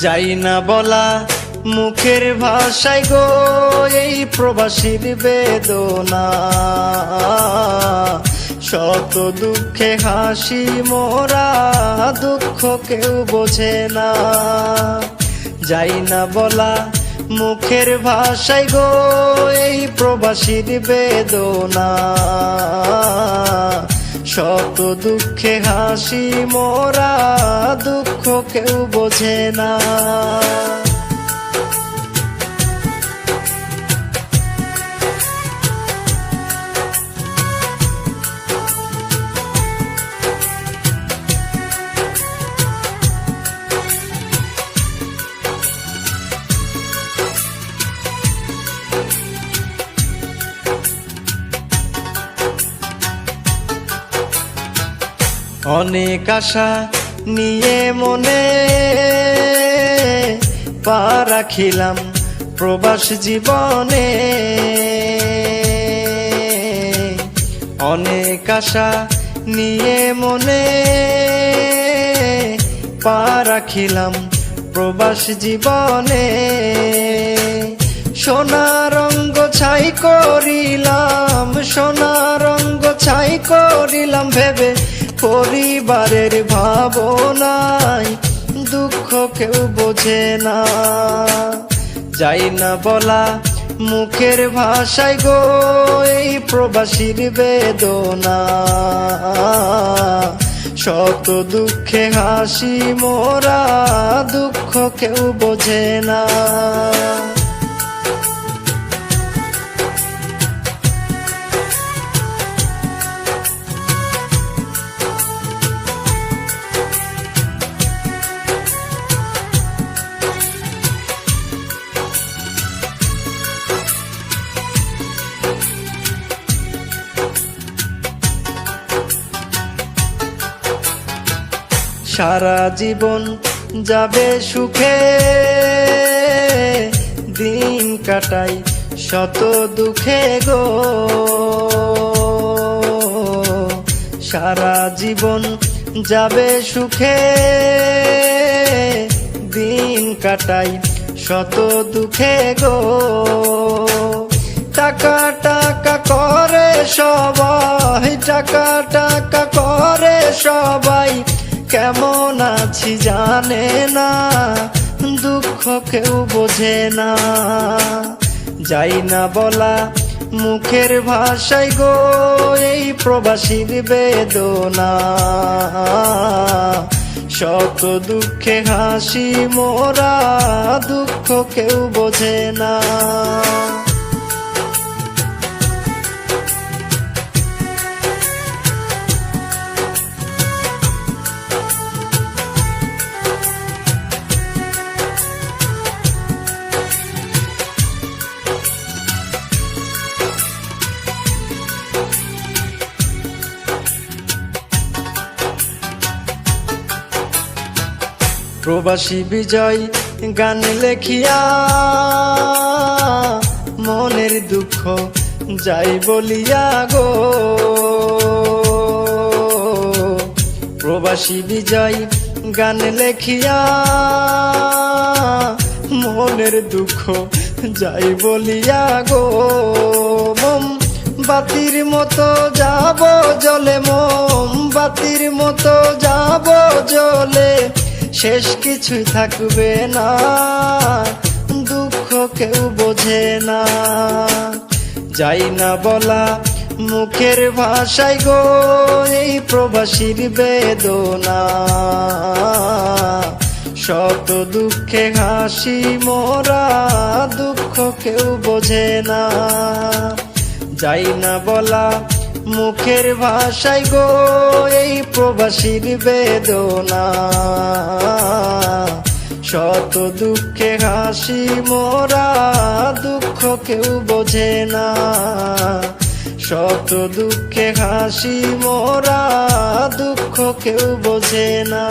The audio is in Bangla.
যাই না বলা মুখের ভাষায় গো এই প্রবাসীর বেদনা। শত দুঃখে হাসি মোরা, দুঃখ কেউ বোঝে না। যাই না বলা মুখের ভাষায় গো এই প্রবাসীর বেদনা। শত দুঃখে হাসি মোরা, দুঃখ কেউ বোঝে না। অনেক আশা নিয়ে মনে পা রাখিলাম প্রবাস জীবনে। অনেক আশা নিয়ে মনে পা রাখিলাম প্রবাস জীবনে। সোনা রঙ্গ ছাই করিলাম, সোনা রঙ্গ ছাই করিলাম ভেবে পরিবারের ভাবনায়, দুঃখ কেউ বোঝে না। যাই না বলা মুখের ভাষায় গো এই প্রবাসীর বেদনা। শত দুঃখে হাসি মোরা, দুঃখ কেউ বোঝে না। সারা জীবন যাবে সুখে, দিন কাটাই শত দুঃখে গো। সারা জীবন যাবে সুখে, দিন কাটাই শত দুঃখে গো। টাকা টাকা করে সবাই, টাকা টাকা করে সবাই, কেমন আছি জানে না, দুঃখ কেউ বোঝে না। যাই না বলা মুখের ভাষায় গো এই প্রবাসীর বেদনা। শত দুঃখে হাসি মোরা, দুঃখ কেউ বোঝে না। প্রবাসী বিজয় গান লেখিয়া মনের দুঃখ যাই বলিয়া গো। প্রবাসী বিজয় গান লেখিয়া মনের দুঃখ যাই বলিয়া গো। মোম বাতির মতো যাব জলে, মোম বাতির মতো যাব জলে, শেষ কিছুই থাকবে না, দুঃখ কেউ বোঝে না। যাই না বলা মুখের ভাষায় গো এই প্রবাসীর বেদনা। শত দুঃখে হাসি মোরা, দুঃখ কেউ বোঝে না। যাই না বলা মুখের ভাষায় গো এই প্রবাসীর বেদনা। শত দুঃখে হাসি মোরা, দুঃখ কেউ বোঝে না। শত দুঃখে হাসি মোরা, দুঃখ কেউ বোঝে না।